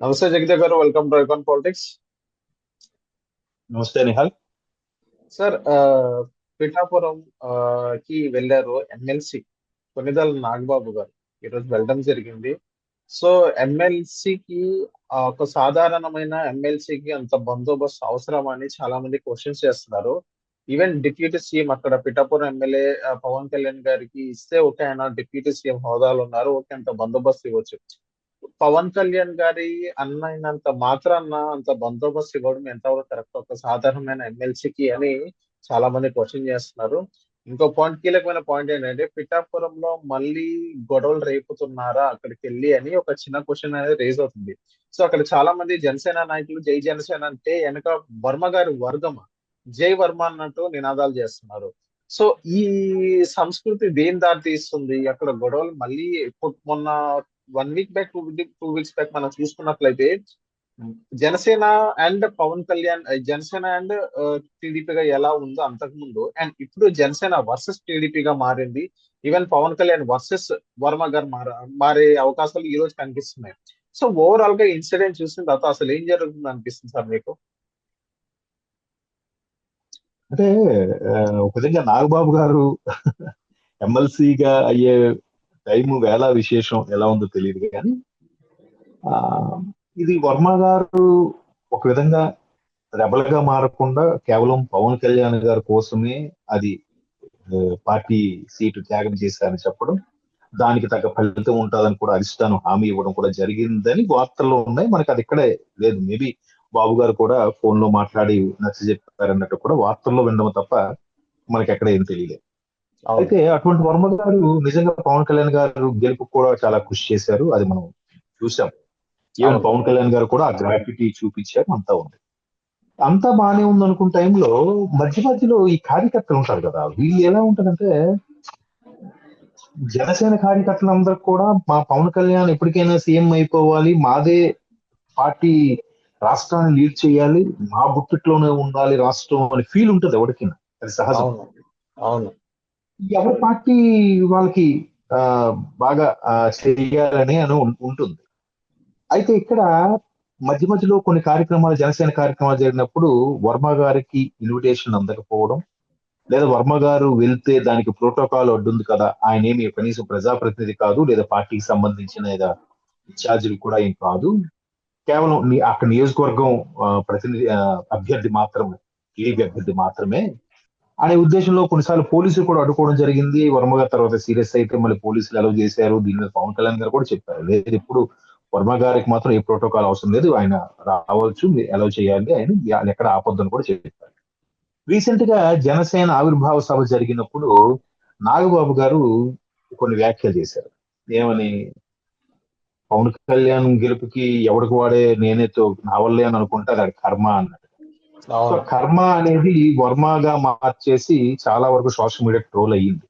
నమస్తే జగదేవ్ గారు, welcome to icon politics. నమస్తే నిహాల్. సార్, పిఠాపురం కి వెళ్ళారు ఎమ్మెల్సీ కొన్నిదల నాగబాబు గారు. ఈరోజు వెళ్ళడం జరిగింది. సో ఎమ్మెల్సీకి ఒక సాధారణమైన ఎమ్మెల్సీకి అంత బందోబస్తు అవసరమా అని చాలా మంది క్వశ్చన్స్ చేస్తున్నారు. ఈవెన్ డిప్యూటీ సీఎం అక్కడ పిఠాపురం ఎమ్మెల్యే పవన్ కళ్యాణ్ గారికి ఇస్తే ఓకే, ఆయన డిప్యూటీ సీఎం హోదాలో ఉన్నారు, ఓకే, అంత బందోబస్తు ఇవ్వచ్చు. పవన్ కళ్యాణ్ గారి అన్న అయినంత మాత్రాన అంత బందోబస్తు ఇవ్వడం ఎంతవరకు కరెక్ట్ ఒక సాధారణమైన ఎమ్మెల్సీకి అని చాలా మంది క్వశ్చన్ చేస్తున్నారు. ఇంకో పాయింట్, కీలకమైన పాయింట్ ఏంటంటే పిఠాపురంలో మళ్ళీ గొడవలు రేపుతున్నారా అక్కడికి వెళ్ళి అని ఒక చిన్న క్వశ్చన్ అనేది రేజ్ అవుతుంది. సో అక్కడ చాలా మంది జనసేన నాయకులు జై జనసేన అంటే వెనక వర్మ గారి వర్గం జై వర్మ అన్నట్టు నినాదాలు చేస్తున్నారు. సో ఈ సంస్కృతి దేని దారి తీస్తుంది? అక్కడ గొడవలు మళ్ళీ మొన్న 1 వీక్ బ్యాక్, 2 వీక్స్ బ్యాక్ మనం చూసుకున్నట్లయితే జనసేన అండ్ పవన్ కళ్యాణ్, జనసేన అండ్ టీడీపీగా ఎలా ఉందో అంతకు ముందు అండ్ ఇప్పుడు జనసేన వర్సెస్ టీడీపీగా మారింది. ఈవెన్ పవన్ కళ్యాణ్ వర్సెస్ వర్మ గారు మారే అవకాశాలు ఈ రోజు కనిపిస్తున్నాయి. సో ఓవరాల్ గా ఇన్సిడెంట్ చూసిన తర్వాత అసలు ఏం జరుగుతుంది అనిపిస్తుంది సార్ మీకు? అంటే ఒక విధంగా నాగబాబు గారు ఎమ్మెల్సీగా అయ్యే టైము వేళ విశేషం ఎలా ఉందో తెలియదు కానీ ఆ, ఇది వర్మ గారు ఒక విధంగా రెబల్ గా మారకుండా కేవలం పవన్ కళ్యాణ్ గారి కోసమే అది ఆ, పార్టీ సీటు త్యాగం చేశారని చెప్పడం, దానికి తగ్గ ఫలితం ఉంటుందని కూడా అధిష్టానం హామీ ఇవ్వడం కూడా జరిగిందని వార్తల్లో ఉన్నాయి. మనకి అది ఇక్కడే లేదు. మేబీ బాబు గారు కూడా ఫోన్ లో మాట్లాడి నచ్చ చెప్పారన్నట్టు కూడా వార్తల్లో వినడం తప్ప మనకి ఎక్కడ ఏం తెలియలేదు. అవును. అయితే అటువంటి వర్మ గారు నిజంగా పవన్ కళ్యాణ్ గారు గెలుపు కూడా చాలా కృషి చేశారు. అది మనం చూసాం. ఈవెన్ అవును. పవన్ కళ్యాణ్ గారు కూడా ఆ గ్రాఫిటీ చూపించారు. అంతా ఉంది, అంతా బానే ఉంది అనుకున్న టైంలో మధ్య మధ్యలో ఈ కార్యకర్తలు ఉంటారు కదా, వీళ్ళు ఎలా ఉంటదంటే జనసేన కార్యకర్తలందరూ కూడా మా పవన్ కళ్యాణ్ ఎప్పటికైనా సీఎం అయిపోవాలి, మాదే పార్టీ రాష్ట్రాన్ని లీడ్ చేయాలి, మా గుప్పిట్లోనే ఉండాలి రాష్ట్రం అని ఫీల్ ఉంటుంది ఎవరికైనా. అది సహజం. అవును. అవును. ఎవరి పార్టీ వాళ్ళకి ఆ బాగా చేయాలని అని ఉంటుంది. అయితే ఇక్కడ మధ్య మధ్యలో కొన్ని కార్యక్రమాలు, జనసేన కార్యక్రమాలు జరిగినప్పుడు వర్మ గారికి ఇన్విటేషన్ అందకపోవడం, లేదా వర్మ గారు వెళ్తే దానికి ప్రోటోకాల్ అడ్డుంది కదా, ఆయన ఏమి కనీసం ప్రజాప్రతినిధి కాదు, లేదా పార్టీకి సంబంధించిన లేదా ఇన్ఛార్జీలు కూడా ఏం కాదు, కేవలం అక్కడ నియోజకవర్గం ప్రతినిధి అభ్యర్థి మాత్రమే, టీడీపీ అభ్యర్థి మాత్రమే అనే ఉద్దేశంలో కొన్నిసార్లు పోలీసులు కూడా అడ్డుకోవడం జరిగింది. వర్మ గారి తర్వాత సీరియస్ అయితే మళ్ళీ పోలీసులు అలౌ చేశారు. దీని మీద పవన్ కళ్యాణ్ గారు కూడా చెప్పారు, లేదు ఇప్పుడు వర్మ గారికి మాత్రం ఏ ప్రోటోకాల్ అవసరం లేదు, ఆయన రావచ్చు, అలౌ చేయాలి, ఆయన ఎక్కడ ఆపొద్దని కూడా చెప్పారు. రీసెంట్ గా జనసేన ఆవిర్భావ సభ జరిగినప్పుడు నాగబాబు గారు కొన్ని వ్యాఖ్యలు చేశారు. ఏమని? పవన్ కళ్యాణ్ గెలుపుకి ఎవరికి వాడే నేనేతో నా వల్లే అని అనుకుంటే అది కర్మ అన్నట్టు. సో అవును. కర్మ అనేది వర్మగా మార్చేసి చాలా వరకు సోషల్ మీడియా ట్రోల్ అయ్యింది.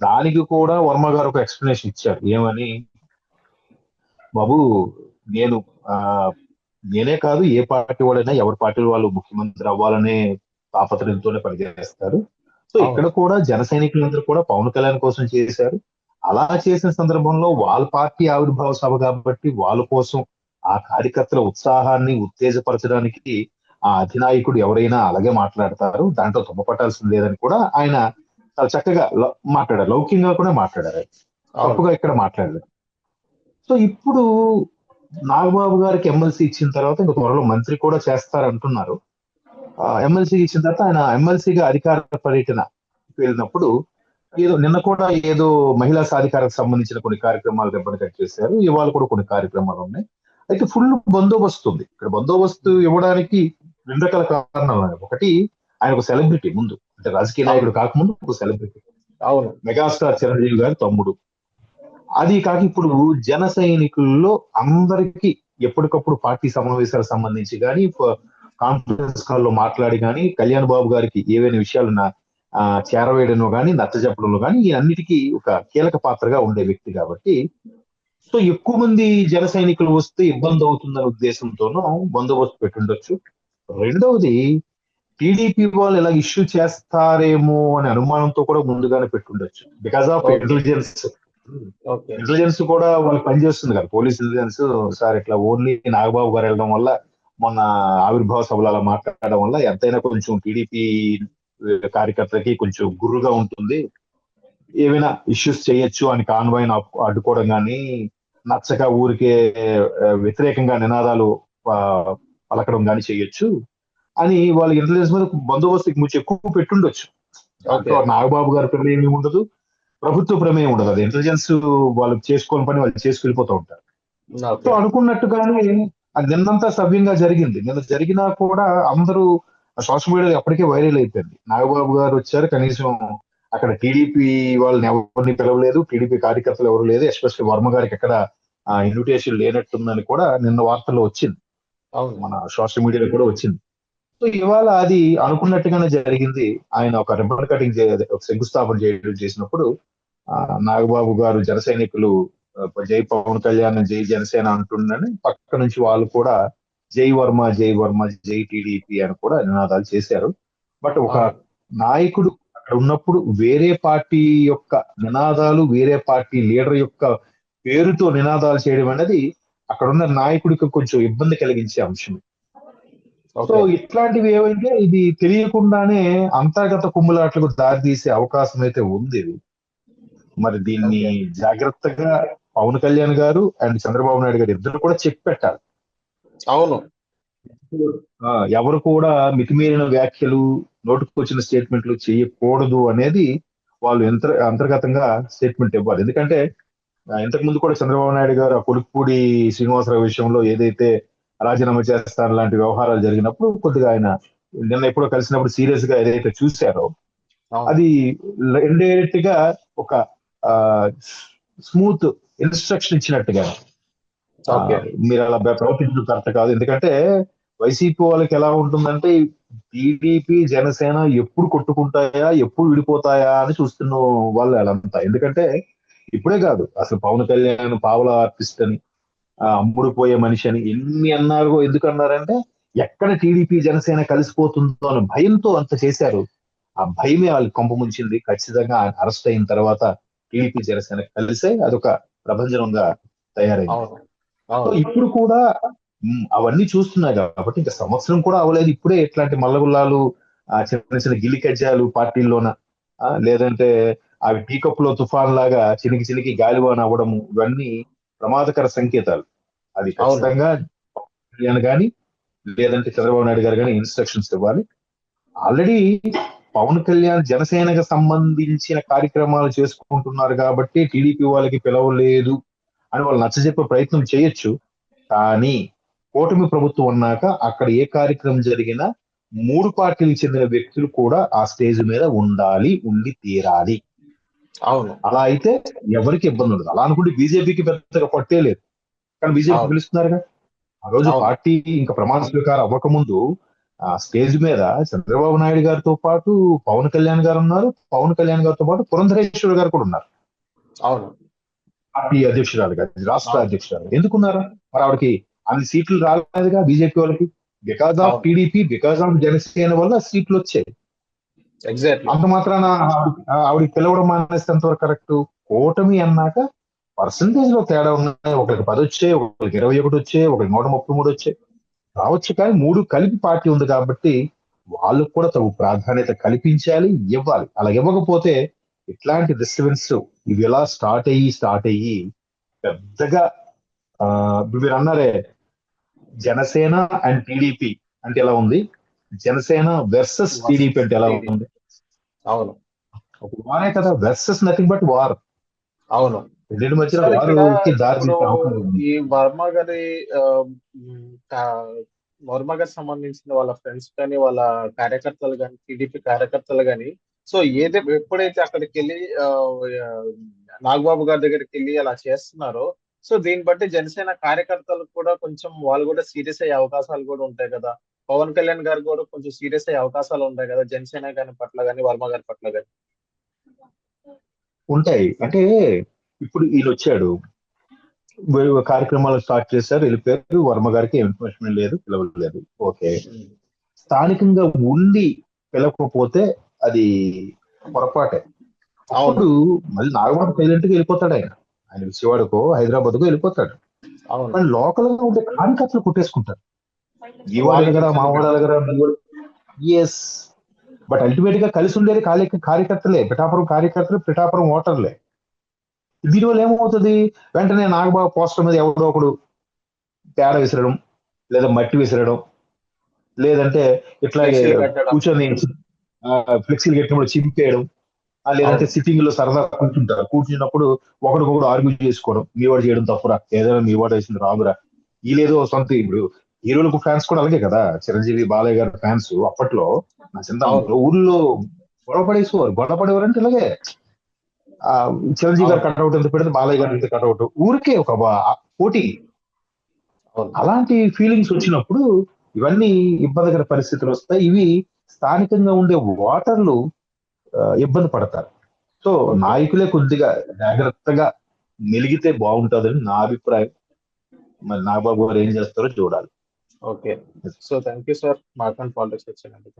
దానికి కూడా వర్మ గారు ఒక ఎక్స్ప్లెనేషన్ ఇచ్చారు. ఏమని? బాబు, నేను ఆ నేనే కాదు, ఏ పార్టీ వాడైనా ఎవరి పార్టీ వాళ్ళు ముఖ్యమంత్రి అవ్వాలనే తాపత్రయంతోనే పనిచేస్తారు. సో అవును. ఇక్కడ కూడా జన సైనికులందరూ కూడా పవన్ కళ్యాణ్ కోసం చేశారు. అలా చేసిన సందర్భంలో వాళ్ళ పార్టీ ఆవిర్భావ సభ కాబట్టి వాళ్ళ కోసం ఆ కార్యకర్తల ఉత్సాహాన్ని ఉత్తేజపరచడానికి ఆ అధినాయకుడు ఎవరైనా అలాగే మాట్లాడతారు, దాంట్లో తుమ్మపట్టాల్సింది లేదని కూడా ఆయన చాలా చక్కగా మాట్లాడారు. లౌకికంగా కూడా మాట్లాడారు. అవును. తప్పుగా ఇక్కడ మాట్లాడలేదు. సో ఇప్పుడు నాగబాబు గారికి ఎమ్మెల్సీ ఇచ్చిన తర్వాత ఇంకా త్వరలో మంత్రి కూడా చేస్తారంటున్నారు. ఎమ్మెల్సీ ఇచ్చిన తర్వాత ఆయన ఎమ్మెల్సీగా అధికార పర్యటన వెళ్ళినప్పుడు ఏదో నిన్న కూడా ఏదో మహిళా సాధికారకు సంబంధించిన కొన్ని కార్యక్రమాలు రిబ్బన్ చేశారు. ఇవాళ కూడా కొన్ని కార్యక్రమాలు ఉన్నాయి. అయితే ఫుల్ బందోబస్తు ఉంది. ఇక్కడ బందోబస్తు ఇవ్వడానికి రెండు రకాల కారణాలు ఉన్నాయి. ఒకటి, ఆయన ఒక సెలబ్రిటీ ముందు, అంటే రాజకీయ అవును. నాయకుడు కాకముందు ఒక సెలబ్రిటీ, అవును. మెగాస్టార్ చిరంజీవి గారి తమ్ముడు. అది కాక ఇప్పుడు జన సైనికుల్లో అందరికీ ఎప్పటికప్పుడు పార్టీ సమావేశాలకు సంబంధించి కానీ, కాన్ఫరెన్స్ కాల్లో మాట్లాడి కానీ, కళ్యాణ్ బాబు గారికి ఏవైనా విషయాలు చేరవేయడంలో కానీ, నచ్చజెప్పడంలో కానీ, ఈ అన్నిటికీ ఒక కీలక పాత్రగా ఉండే వ్యక్తి కాబట్టి, సో ఎక్కువ మంది జన సైనికులు వస్తే ఇబ్బంది అవుతుందనే ఉద్దేశంతోనూ బందోబస్తు పెట్టుండొచ్చు. రెండవది, టీడీపీ వాళ్ళు ఇలా ఇష్యూ చేస్తారేమో అనే అనుమానంతో కూడా ముందుగానే పెట్టుండొచ్చు, because of okay. Intelligence okay. Intelligence కూడా వాళ్ళకి పనిచేస్తుంది కదా, పోలీస్ ఇంటెలిజెన్స్. సార్ ఇట్లా ఓన్లీ నాగబాబు గారు వెళ్ళడం వల్ల, మొన్న ఆవిర్భావ సభలో అలా మాట్లాడడం వల్ల ఎంతైనా కొంచెం టీడీపీ కార్యకర్తలకి కొంచెం గుర్రుగా ఉంటుంది, ఏమైనా ఇష్యూస్ చేయొచ్చు అని కాన్వాయ్ని అడ్డుకోవడం కానీ, నచ్చక ఊరికే వ్యతిరేకంగా నినాదాలు ఆ, పలకడం కానీ చేయొచ్చు అని వాళ్ళ ఇంటెలిజెన్స్ మీద బందోబస్తు కొంచెం ఎక్కువ పెట్టుండొచ్చు. ఓకే. దాంట్లో నాగబాబు గారి ప్రమేయం ఏమి ఉండదు, ప్రభుత్వ ప్రమేయం ఉండదు. అది ఇంటెలిజెన్స్ వాళ్ళు చేసుకోని పని వాళ్ళు చేసుకెళ్ళిపోతూ ఉంటారు. So okay. అనుకున్నట్టుగానే అది నిన్నంతా సవ్యంగా జరిగింది. నిన్న జరిగినా కూడా అందరూ సోషల్ మీడియాలో అప్పటికే వైరల్ అయిపోయింది. నాగబాబు గారు వచ్చారు, కనీసం అక్కడ టీడీపీ వాళ్ళని ఎవరిని పిలవలేదు, టీడీపీ కార్యకర్తలు ఎవరు లేదు, ఎస్పెషల్లీ వర్మ గారికి ఎక్కడ ఇన్విటేషన్ లేనట్టుందని కూడా నిన్న వార్తల్లో వచ్చింది, అవును. మన సోషల్ మీడియాలో కూడా వచ్చింది. సో ఇవాళ అది అనుకున్నట్టుగానే జరిగింది. ఆయన ఒక రిబ్బన్ కటింగ్ ఒక శంకుస్థాపన చేసినప్పుడు ఆ, నాగబాబు గారు జన సైనికులు జై పవన్ కళ్యాణ్, జై జనసేన అంటుండని పక్క నుంచి వాళ్ళు కూడా జై వర్మ, జై వర్మ, జై టీడీపీ అని కూడా నినాదాలు చేశారు. బట్ ఒక అవును. నాయకుడు అక్కడ ఉన్నప్పుడు వేరే పార్టీ యొక్క నినాదాలు, వేరే పార్టీ లీడర్ యొక్క పేరుతో నినాదాలు చేయడం అనేది అక్కడ ఉన్న నాయకుడికి కొంచెం ఇబ్బంది కలిగించే అంశం. So okay. ఇట్లాంటివి ఏవైతే ఇది తెలియకుండానే అంతర్గత కుమ్ములాట్లకు దారితీసే అవకాశం అయితే ఉంది. మరి దీన్ని ఓకే. జాగ్రత్తగా పవన్ కళ్యాణ్ గారు అండ్ చంద్రబాబు నాయుడు గారు ఇద్దరు కూడా చెప్పి పెట్టాలి. అవును. ఆ, ఎవరు కూడా మితిమీరిన వ్యాఖ్యలు, నోటుకొచ్చిన స్టేట్మెంట్లు చేయకూడదు అనేది వాళ్ళు అంతర్గతంగా స్టేట్మెంట్ ఇవ్వాలి. ఎందుకంటే ఇంతకు ముందు కూడా చంద్రబాబు నాయుడు గారు ఆ కొలుక్కుపూడి శ్రీనివాసరావు విషయంలో ఏదైతే రాజీనామా చేస్తాను లాంటి వ్యవహారాలు జరిగినప్పుడు కొద్దిగా ఆయన నిన్న ఎప్పుడో కలిసినప్పుడు సీరియస్ గా ఏదైతే చూశారో అవును. అది ఇండైరెక్ట్ గా ఒక స్మూత్ ఇన్స్ట్రక్షన్ ఇచ్చినట్టుగా ఓకే. మీరు అలా ప్రవర్తించడం కరెక్ట్ కాదు. ఎందుకంటే వైసీపీ వాళ్ళకి ఎలా ఉంటుందంటే టీడీపీ జనసేన ఎప్పుడు కొట్టుకుంటాయా, ఎప్పుడు విడిపోతాయా అని చూస్తున్న వాళ్ళు అలంతా. ఎందుకంటే ఇప్పుడే కాదు, అసలు పవన్ కళ్యాణ్ పావలా ఆర్టిస్ట్ అని, అమ్ముడు పోయే మనిషి అని ఎన్ని అన్నారు. ఎందుకు అన్నారంటే ఎక్కడ టీడీపీ జనసేన కలిసిపోతుందో అనే భయంతో అంత చేశారు. ఆ భయమే వాళ్ళకి కొంప ముంచింది. ఖచ్చితంగా ఆయన అరెస్ట్ అయిన తర్వాత టీడీపీ జనసేన కలిసే అదొక ప్రభంజనంగా తయారైంది. అవును. సో అవును. ఇప్పుడు కూడా అవన్నీ చూస్తున్నాయి కాబట్టి ఇంకా సంవత్సరం కూడా అవ్వలేదు, ఇప్పుడే ఇట్లాంటి మల్లగుల్లాలు, చిన్న చిన్న గిల్లి కజ్జాలు పార్టీల్లోన, లేదంటే అవి టీ కప్పులో తుఫాన్ లాగా చినికి చినికి గాలివాన అవ్వడము, ఇవన్నీ ప్రమాదకర సంకేతాలు. అది అవును. ఖచ్చితంగా కళ్యాణ్ గాని లేదంటే చంద్రబాబు నాయుడు గారు కానీ ఇన్స్ట్రక్షన్స్ ఇవ్వాలి. ఆల్రెడీ పవన్ కళ్యాణ్ జనసేనకు సంబంధించిన కార్యక్రమాలు చేసుకుంటున్నారు కాబట్టి టీడీపీ వాళ్ళకి పిలవలేదు అని వాళ్ళు నచ్చజెప్పే ప్రయత్నం చేయొచ్చు. కానీ కూటమి ప్రభుత్వం ఉన్నాక అక్కడ ఏ కార్యక్రమం జరిగినా 3 పార్టీలకు చెందిన వ్యక్తులు కూడా ఆ స్టేజ్ మీద ఉండాలి, ఉండి తీరాలి. అవును. అలా అయితే ఎవరికి ఇబ్బంది ఉండదు. అలా అనుకుంటే బీజేపీకి పెద్దగా పట్టే లేదు, కానీ బీజేపీ అవును. పిలుస్తున్నారుగా. ఆ రోజు అవును. పార్టీ ఇంకా ప్రమాణ స్వీకారం అవ్వకముందు ఆ స్టేజ్ మీద చంద్రబాబు నాయుడు గారితో పాటు పవన్ కళ్యాణ్ గారు ఉన్నారు, పవన్ కళ్యాణ్ గారితో పాటు పురంధరేశ్వరి గారు కూడా ఉన్నారు, అవును. పార్టీ అధ్యక్షురాలు గారు, రాష్ట్ర అవును. అధ్యక్షురాలు. ఎందుకున్నారు? మరి ఆవిడకి అన్ని సీట్లు రాలేదుగా బీజేపీ వాళ్ళకి. బికాస్ ఆఫ్ అవును. టీడీపీ, బికాస్ ఆఫ్ జనసేన వల్ల సీట్లు వచ్చాయి. ఎగ్జాక్ట్లీ. అంత మాత్రాన ఆవిడకి పిలవడం మానేస్తే ఎంతవరకు కరెక్ట్? కూటమి అన్నాక పర్సంటేజ్ లో తేడా ఉన్నాయి. ఒకరికి 10 వచ్చాయి, ఒకరికి 21 వచ్చాయి, ఒకరికి 133 వచ్చాయి, రావచ్చు. కానీ 3 కలిపి పార్టీ ఉంది కాబట్టి వాళ్ళకు కూడా తగు ప్రాధాన్యత కల్పించాలి, ఇవ్వాలి. అలా ఇవ్వకపోతే ఇట్లాంటి డిస్టర్బెన్స్ ఇవి ఎలా స్టార్ట్ అయ్యి పెద్దగా ఇప్పుడు మీరు అన్నారే జనసేన అండ్ టీడీపీ అంటే ఎలా ఉంది, జనసేన వెర్సెస్ టీడీపీ అంటే ఎలా ఉంది? అవును. ఒక వారే కదా, వెర్సెస్ నథింగ్ బట్ వార్. అవును. రెండింటి మధ్యన సార్ ఇక్కడ వారుకి దారి ఇప్పుడు తీసే అవకాశం ఉంది. ఈ వర్మ గారి ఆ, మ్, కా- వర్మ గారికి సంబంధించిన వాళ్ళ ఫ్రెండ్స్ కానీ వాళ్ళ కార్యకర్తలు కానీ టీడీపీ కార్యకర్తలు కానీ సో ఎప్పుడైతే అక్కడికి వెళ్ళి ఆ, నాగబాబు గారి దగ్గరికి వెళ్ళి అలా చేస్తున్నారో సో దీన్ని బట్టి జనసేన కార్యకర్తలు కూడా కొంచెం వాళ్ళు కూడా సీరియస్ అయ్యే అవకాశాలు కూడా ఉంటాయి కదా. పవన్ కళ్యాణ్ గారు కూడా కొంచెం సీరియస్ అయ్యే అవకాశాలు ఉంటాయి కదా జనసేన గారి పట్ల కానీ వర్మ గారి పట్ల కానీ. ఉంటాయి అంటే ఇప్పుడు ఈయన వచ్చాడు, కార్యక్రమాలు స్టార్ట్ చేశారు, వెళ్ళిపోయారు. వర్మ గారికి ఇన్ఫర్మేషన్ లేదు, పిలవలేదు. ఓకే, స్థానికంగా ఉండి పిలవకపోతే అది పొరపాటే. అవును. అప్పుడు మళ్ళీ నాగబాబు సైలెంట్ గా వెళ్ళిపోతాడు ఆయన. ఆయన విజయవాడకో హైదరాబాద్కో వెళ్ళిపోతాడు. అవును. కానీ లోకల్ గా ఉండే కార్యకర్తలు కొట్టేసుకుంటారు. ఈ వాడు వాళ్ళకి ఎలగరా, ఇచ్చిన మా వాడు బిడ్డ. ఎలగరా, ఎస్. బట్ అల్టిమేట్ గా కలిసి ఉండేది కార్యకర్తలే, పిఠాపురం కార్యకర్తలు, పిఠాపురం ఓటర్లే. దీనివల్ల ఏమవుతుంది, వెంటనే నాగబాబు పోస్టర్ మీద ఎవడో ఒకడు తేడా విసరడం, లేదా మట్టి విసరడం, లేదంటే ఇట్లాగే ఫ్లెక్సీలు కట్టడం. కూర్చొని ఫ్లెక్సీలు కట్టినప్పుడు చింపేయడం, లేదంటే అవును. సిట్టింగ్ లో సరదా కూర్చుంటారు. కూర్చున్నప్పుడు ఒకడికొకడు ఆర్గ్యూ చేసుకోవడం, మీ వాడు చేయడం తప్పురా, ఏదైనా మీ వాడు వేసింది రాదురా. వీళ్ళేదో సొంత ఇప్పుడు హీరోలకు ఫ్యాన్స్ కూడా అలాగే కదా. చిరంజీవి, బాలయ్య గారి ఫ్యాన్స్ అప్పట్లో నా అవును. చిన్నతనంలో ఊళ్ళో గొడవ పడేవారు అంటే ఇలాగే. ఆ చిరంజీవి గారు అవును. కట్అవుట్ ఎంత పెడితే బాలయ్య గారు ఎంత కట్అవుట్, ఊరికే ఒక పోటీ. అవును. అలాంటి ఫీలింగ్స్ వచ్చినప్పుడు ఇవన్నీ ఇబ్బందికర పరిస్థితులు వస్తాయి. ఇవి స్థానికంగా ఉండే ఓటర్లు ఇబ్బంది పడతారు. So okay. నాయకులే కొద్దిగా జాగ్రత్తగా మెలిగితే బాగుంటుందని నా అభిప్రాయం. మరి నాగబాబు గారు ఏం చేస్తారో చూడాలి. Okay. So thank you sir, mark and politics వచ్చినందుకు.